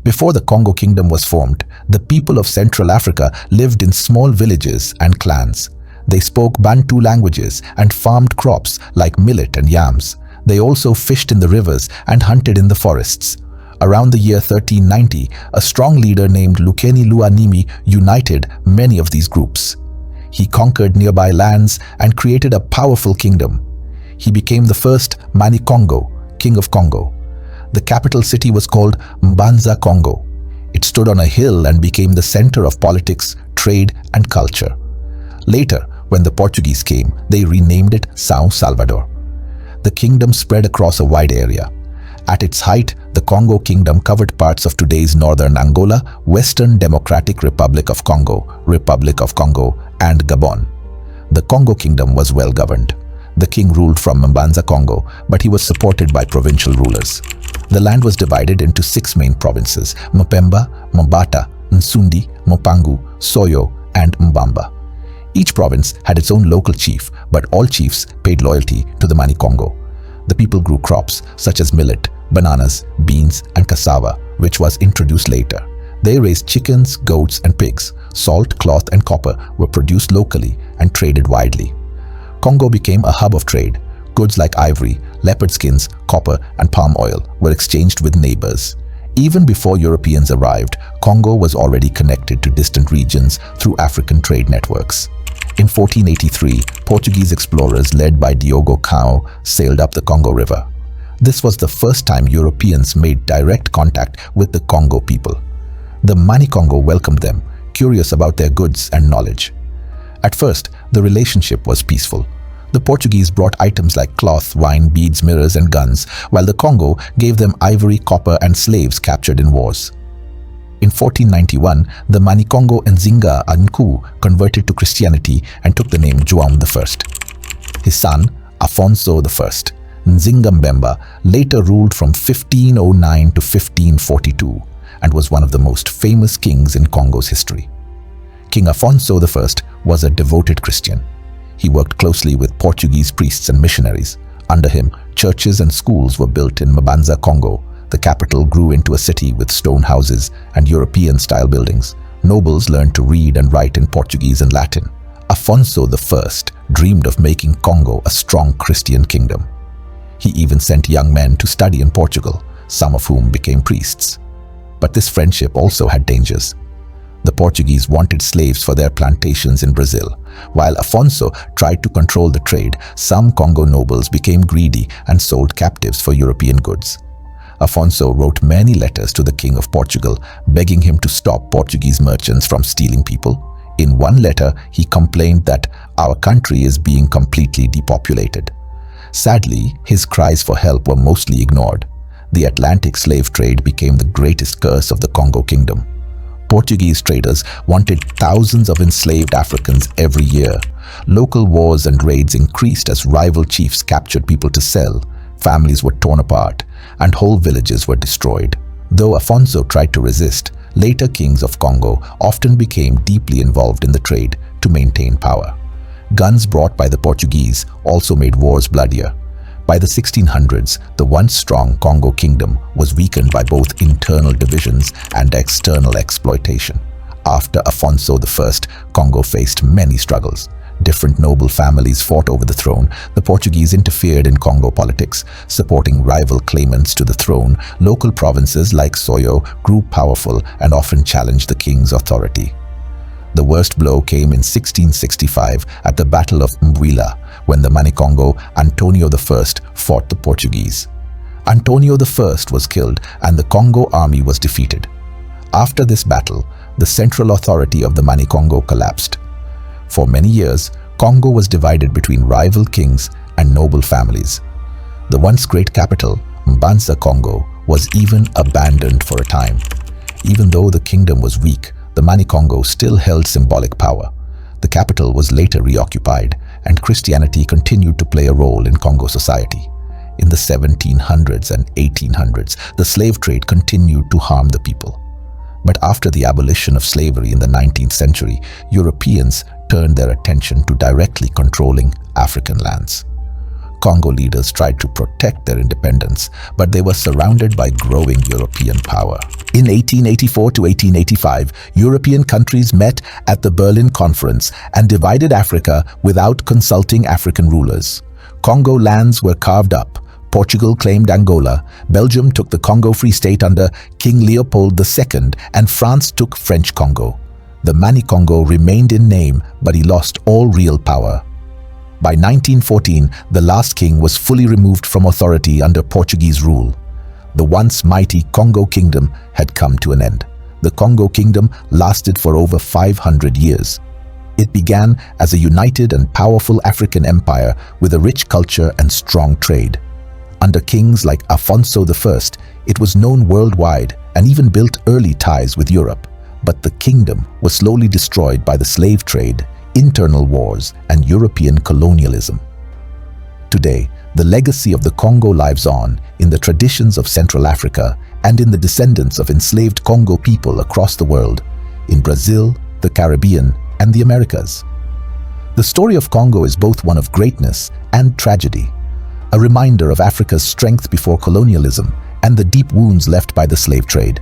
Before the Congo Kingdom was formed, the people of Central Africa lived in small villages and clans. They spoke Bantu languages and farmed crops like millet and yams. They also fished in the rivers and hunted in the forests. Around the year 1390, a strong leader named Lukeni Nimi united many of these groups. He conquered nearby lands and created a powerful kingdom. He became the first Mani Kongo, king of Congo. The capital city was called Mbanza Congo. It stood on a hill and became the center of politics, trade, and culture. Later, when the Portuguese came, they renamed it São Salvador. The kingdom spread across a wide area. At its height, the Kongo Kingdom covered parts of today's northern Angola, Western Democratic Republic of Congo, and Gabon. The Kongo Kingdom was well governed. The king ruled from Mbanza Congo, but he was supported by provincial rulers. The land was divided into 6 main provinces: Mpemba, Mbata, Nsundi, Mopangu, Soyo, and Mbamba. Each province had its own local chief, but all chiefs paid loyalty to the Mani Kongo. The people grew crops such as millet, bananas, beans, and cassava, which was introduced later. They raised chickens, goats, and pigs. Salt, cloth, and copper were produced locally and traded widely. Congo became a hub of trade. Goods like ivory, leopard skins, copper, and palm oil were exchanged with neighbors. Even before Europeans arrived, Congo was already connected to distant regions through African trade networks. In 1483, Portuguese explorers led by Diogo Cao sailed up the Congo River. This was the first time Europeans made direct contact with the Congo people. The Mani Kongo welcomed them, curious about their goods and knowledge. At first, the relationship was peaceful. The Portuguese brought items like cloth, wine, beads, mirrors, and guns, while the Congo gave them ivory, copper, and slaves captured in wars. In 1491, the Mani Kongo Nzinga Anku converted to Christianity and took the name João I. His son, Afonso I, Nzinga Mbemba, later ruled from 1509 to 1542 and was one of the most famous kings in Congo's history. King Afonso I was a devoted Christian. He worked closely with Portuguese priests and missionaries. Under him, churches and schools were built in Mbanza Congo. The capital grew into a city with stone houses and European-style buildings. Nobles learned to read and write in Portuguese and Latin. Afonso I dreamed of making Congo a strong Christian kingdom. He even sent young men to study in Portugal, some of whom became priests. But this friendship also had dangers. The Portuguese wanted slaves for their plantations in Brazil. While Afonso tried to control the trade, some Congo nobles became greedy and sold captives for European goods. Afonso wrote many letters to the King of Portugal, begging him to stop Portuguese merchants from stealing people. In one letter, he complained that our country is being completely depopulated. Sadly, his cries for help were mostly ignored. The Atlantic slave trade became the greatest curse of the Congo Kingdom. Portuguese traders wanted thousands of enslaved Africans every year. Local wars and raids increased as rival chiefs captured people to sell. Families were torn apart, and whole villages were destroyed. Though Afonso tried to resist, later kings of Congo often became deeply involved in the trade to maintain power. Guns brought by the Portuguese also made wars bloodier. By the 1600s, the once strong Congo Kingdom was weakened by both internal divisions and external exploitation. After Afonso I, Congo faced many struggles. Different noble families fought over the throne. The Portuguese interfered in Congo politics, supporting rival claimants to the throne. Local provinces like Soyo grew powerful and often challenged the king's authority. The worst blow came in 1665 at the Battle of Mbwila, when the Mani Kongo Antonio I fought the Portuguese. Antonio I was killed and the Congo army was defeated. After this battle, the central authority of the Mani Kongo collapsed. For many years, Congo was divided between rival kings and noble families. The once great capital, Mbanza Congo, was even abandoned for a time. Even though the kingdom was weak, the Mani Kongo still held symbolic power. The capital was later reoccupied, and Christianity continued to play a role in Congo society. In the 1700s and 1800s, the slave trade continued to harm the people. But after the abolition of slavery in the 19th century, Europeans turned their attention to directly controlling African lands. Congo leaders tried to protect their independence, but they were surrounded by growing European power. In 1884 to 1885, European countries met at the Berlin Conference and divided Africa without consulting African rulers. Congo lands were carved up. Portugal claimed Angola, Belgium took the Congo Free State under King Leopold II, and France took French Congo. The Mani-Congo remained in name, but he lost all real power. By 1914, the last king was fully removed from authority under Portuguese rule. The once mighty Kongo Kingdom had come to an end. The Kongo Kingdom lasted for over 500 years. It began as a united and powerful African empire with a rich culture and strong trade. Under kings like Afonso I, it was known worldwide and even built early ties with Europe. But the kingdom was slowly destroyed by the slave trade, internal wars, and European colonialism. Today, the legacy of the Congo lives on in the traditions of Central Africa and in the descendants of enslaved Congo people across the world, in Brazil, the Caribbean, and the Americas. The story of Congo is both one of greatness and tragedy, a reminder of Africa's strength before colonialism and the deep wounds left by the slave trade.